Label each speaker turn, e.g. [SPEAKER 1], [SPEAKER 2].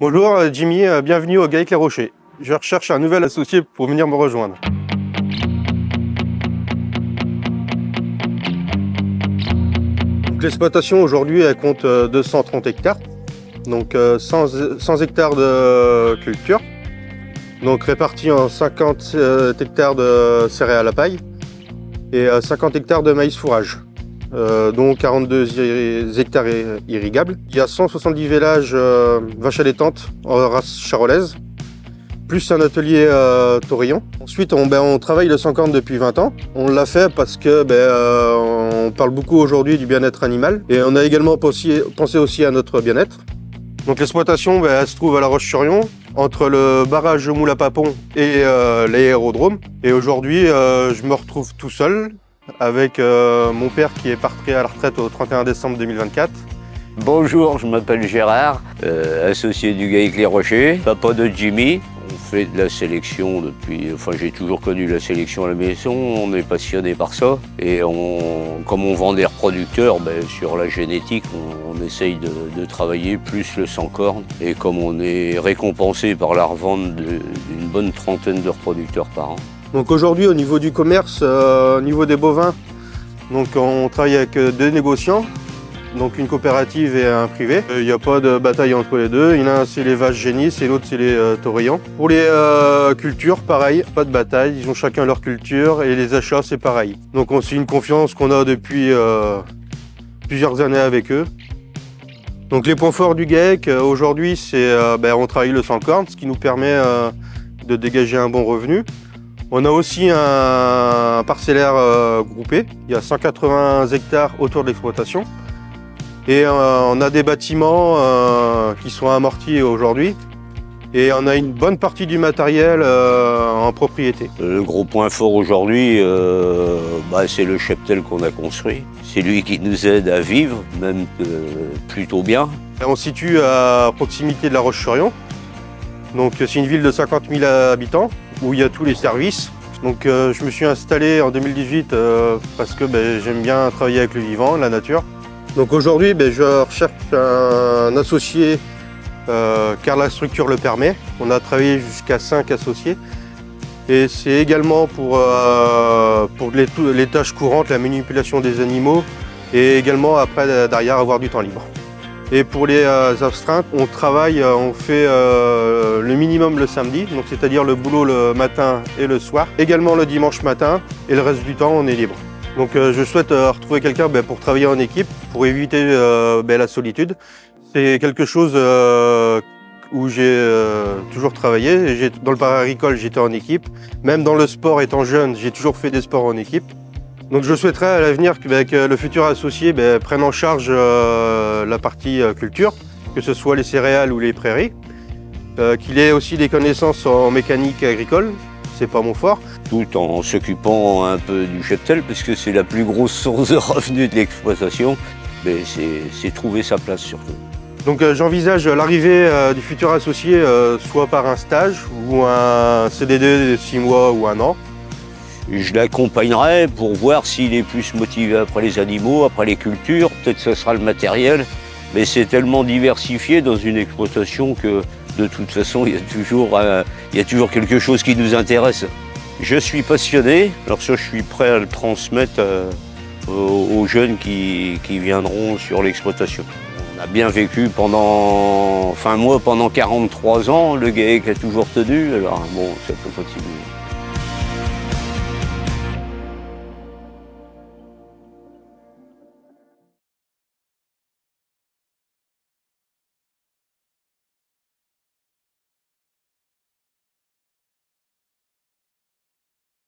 [SPEAKER 1] Bonjour Jimmy, bienvenue au GAEC Les Rochers. Je recherche un nouvel associé pour venir me rejoindre. L'exploitation aujourd'hui elle compte 230 hectares, donc 100 hectares de culture, donc répartis en 50 hectares de céréales à paille et 50 hectares de maïs fourrage. Dont 42 hectares irrigables. Il y a 170 vélages vaches allaitantes en race charolaise, plus un atelier taurillon. Ensuite, on travaille le sans-corne depuis 20 ans. On l'a fait parce que on parle beaucoup aujourd'hui du bien-être animal et on a également pensé aussi à notre bien-être. Donc l'exploitation elle se trouve à La Roche-sur-Yon, entre le barrage de Moule à Papon et l'aérodrome. Et aujourd'hui, je me retrouve tout seul, avec mon père qui est parti à la retraite au 31 décembre 2024.
[SPEAKER 2] Bonjour, je m'appelle Gérard, associé du GAEC Les Rochers, papa de Jimmy. On fait de la sélection depuis, j'ai toujours connu la sélection à la maison, on est passionné par ça. Et comme on vend des reproducteurs, sur la génétique, on essaye de travailler plus le sans-corne. Et comme on est récompensé par la revente d'une bonne trentaine de reproducteurs par an.
[SPEAKER 1] Donc aujourd'hui au niveau du commerce, au niveau des bovins, donc on travaille avec deux négociants, donc une coopérative et un privé. Il n'y a pas de bataille entre les deux, il y en a un c'est les vaches génisses et l'autre c'est les taurillons. Pour les cultures, pareil, pas de bataille, ils ont chacun leur culture et les achats c'est pareil. Donc c'est une confiance qu'on a depuis plusieurs années avec eux. Donc les points forts du GAEC aujourd'hui c'est on travaille le sans-corne, ce qui nous permet de dégager un bon revenu. On a aussi un parcellaire groupé, il y a 180 hectares autour de l'exploitation. Et on a des bâtiments qui sont amortis aujourd'hui. Et on a une bonne partie du matériel en propriété.
[SPEAKER 2] Le gros point fort aujourd'hui, c'est le cheptel qu'on a construit. C'est lui qui nous aide à vivre, même plutôt bien.
[SPEAKER 1] On se situe à proximité de La Roche-sur-Yon. Donc c'est une ville de 50 000 habitants où il y a tous les services. Donc je me suis installé en 2018 parce que j'aime bien travailler avec le vivant, la nature. Donc aujourd'hui je recherche un associé car la structure le permet. On a travaillé jusqu'à 5 associés. Et c'est également pour les tâches courantes, la manipulation des animaux et également après derrière avoir du temps libre. Et pour les astreintes, on travaille, on fait le minimum le samedi, donc c'est-à-dire le boulot le matin et le soir, également le dimanche matin, et le reste du temps on est libre. Donc je souhaite retrouver quelqu'un pour travailler en équipe, pour éviter la solitude. C'est quelque chose où j'ai toujours travaillé. Dans le para-agricole, j'étais en équipe. Même dans le sport, étant jeune, j'ai toujours fait des sports en équipe. Donc je souhaiterais à l'avenir que le futur associé prenne en charge la partie culture, que ce soit les céréales ou les prairies, qu'il ait aussi des connaissances en mécanique agricole, c'est pas mon fort.
[SPEAKER 2] Tout en s'occupant un peu du cheptel, parce que c'est la plus grosse source de revenus de l'exploitation, c'est trouver sa place surtout.
[SPEAKER 1] Donc j'envisage l'arrivée du futur associé soit par un stage ou un CDD de 6 mois ou 1 an.
[SPEAKER 2] Je l'accompagnerai pour voir s'il est plus motivé après les animaux, après les cultures, peut-être que ce sera le matériel, mais c'est tellement diversifié dans une exploitation que de toute façon il y a toujours quelque chose qui nous intéresse. Je suis passionné, alors ça je suis prêt à le transmettre aux jeunes qui viendront sur l'exploitation. On a bien vécu pendant 43 ans, le GAEC a toujours tenu, alors ça peut continuer.